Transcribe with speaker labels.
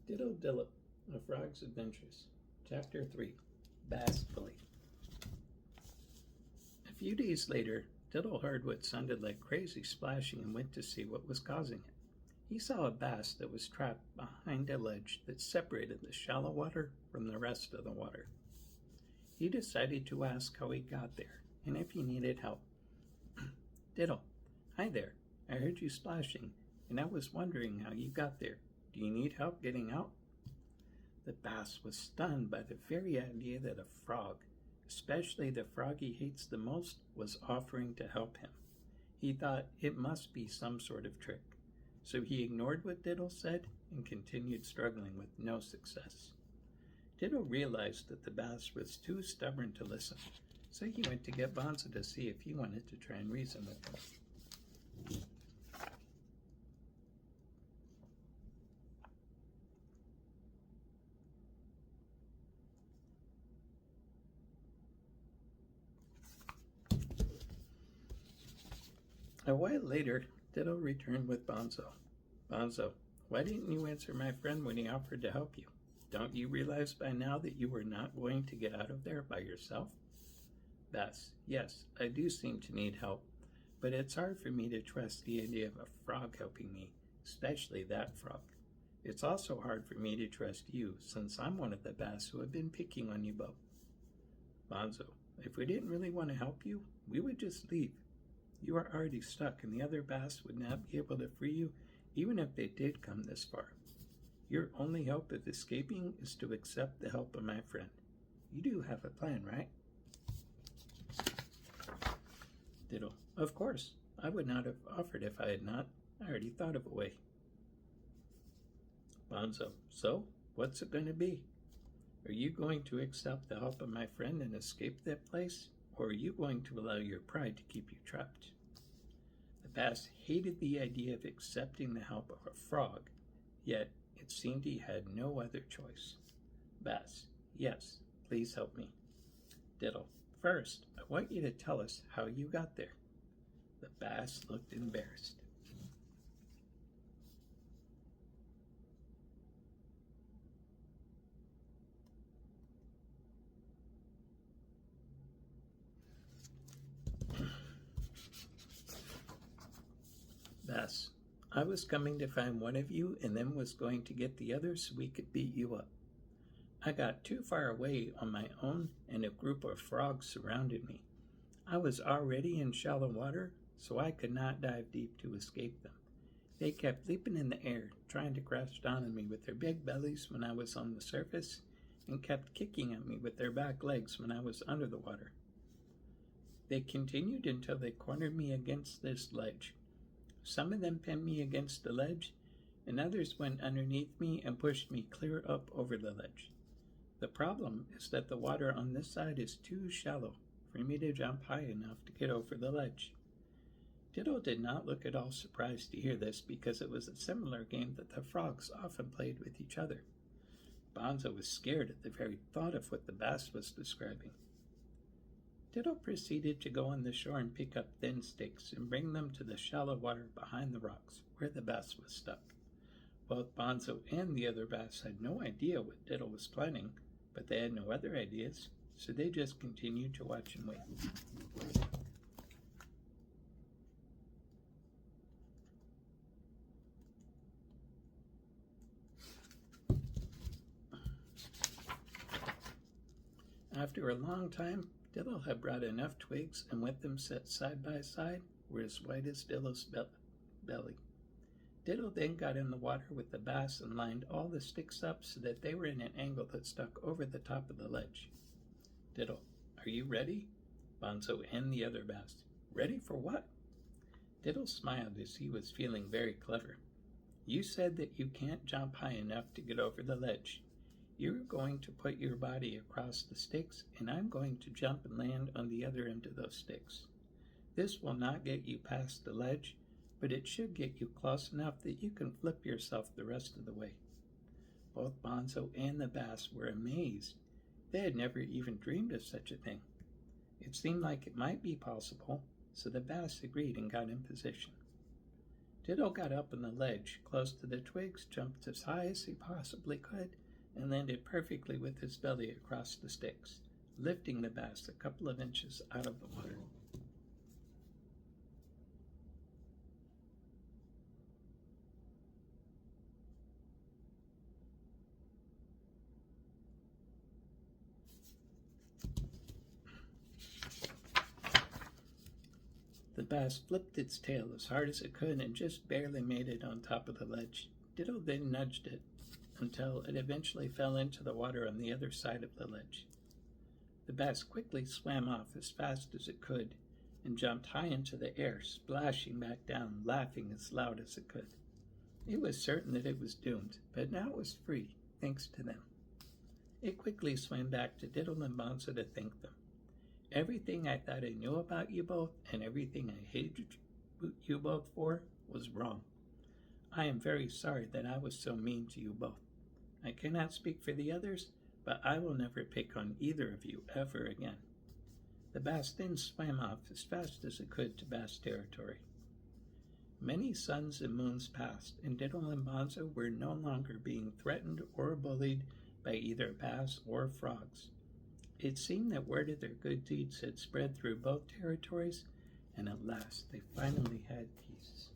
Speaker 1: Diddle Dillup, A Frog's Adventures, Chapter 3, Bass Bully. A few days later, Diddle heard what sounded like crazy splashing and went to see what was causing it. He saw a bass that was trapped behind a ledge that separated the shallow water from the rest of the water. He decided to ask how he got there and if he needed help. Diddle, hi there. I heard you splashing, and I was wondering how you got there. Do you need help getting out? The bass was stunned by the very idea that a frog, especially the frog he hates the most, was offering to help him. He thought it must be some sort of trick, so he ignored what Diddle said and continued struggling with no success. Diddle realized that the bass was too stubborn to listen, so he went to get Bonzo to see if he wanted to try and reason with him. A while later, Diddle returned with Bonzo. Bonzo, why didn't you answer my friend when he offered to help you? Don't you realize by now that you were not going to get out of there by yourself? Bass, yes, I do seem to need help, but it's hard for me to trust the idea of a frog helping me, especially that frog. It's also hard for me to trust you, since I'm one of the bass who have been picking on you both. Bonzo, if we didn't really want to help you, we would just leave. You are already stuck, and the other bass would not be able to free you, even if they did come this far. Your only hope of escaping is to accept the help of my friend. You do have a plan, right? Diddle, of course. I would not have offered if I had not. I already thought of a way. Bonzo, so what's it going to be? Are you going to accept the help of my friend and escape that place? Or are you going to allow your pride to keep you trapped? The bass hated the idea of accepting the help of a frog, yet it seemed he had no other choice. Bass, yes, please help me. Diddle, first, I want you to tell us how you got there. The bass looked embarrassed. Bass, I was coming to find one of you and then was going to get the other so we could beat you up. I got too far away on my own and a group of frogs surrounded me. I was already in shallow water, so I could not dive deep to escape them. They kept leaping in the air, trying to crash down on me with their big bellies when I was on the surface, and kept kicking at me with their back legs when I was under the water. They continued until they cornered me against this ledge. Some of them pinned me against the ledge, and others went underneath me and pushed me clear up over the ledge. The problem is that the water on this side is too shallow for me to jump high enough to get over the ledge. Diddle did not look at all surprised to hear this because it was a similar game that the frogs often played with each other. Bonzo was scared at the very thought of what the bass was describing. Diddle proceeded to go on the shore and pick up thin sticks and bring them to the shallow water behind the rocks where the bass was stuck. Both Bonzo and the other bass had no idea what Diddle was planning, but they had no other ideas, so they just continued to watch and wait. After a long time, Diddle had brought enough twigs and with them set side by side were as white as Diddle's belly. Diddle then got in the water with the bass and lined all the sticks up so that they were in an angle that stuck over the top of the ledge. Diddle, are you ready? Bonzo and the other bass. Ready for what? Diddle smiled as he was feeling very clever. You said that you can't jump high enough to get over the ledge. You're going to put your body across the sticks, and I'm going to jump and land on the other end of those sticks. This will not get you past the ledge, but it should get you close enough that you can flip yourself the rest of the way. Both Bonzo and the bass were amazed. They had never even dreamed of such a thing. It seemed like it might be possible, so the bass agreed and got in position. Diddle got up on the ledge, close to the twigs, jumped as high as he possibly could, and landed perfectly with his belly across the sticks, lifting the bass a couple of inches out of the water. The bass flipped its tail as hard as it could and just barely made it on top of the ledge. Diddle then nudged it until it eventually fell into the water on the other side of the ledge. The bass quickly swam off as fast as it could and jumped high into the air, splashing back down, laughing as loud as it could. It was certain that it was doomed, but now it was free, thanks to them. It quickly swam back to Diddle and Bonzo to thank them. Everything I thought I knew about you both and everything I hated you both for was wrong. I am very sorry that I was so mean to you both. I cannot speak for the others, but I will never pick on either of you ever again. The bass then swam off as fast as it could to bass territory. Many suns and moons passed, and Diddle and Bonzo were no longer being threatened or bullied by either bass or frogs. It seemed that word of their good deeds had spread through both territories, and at last they finally had peace.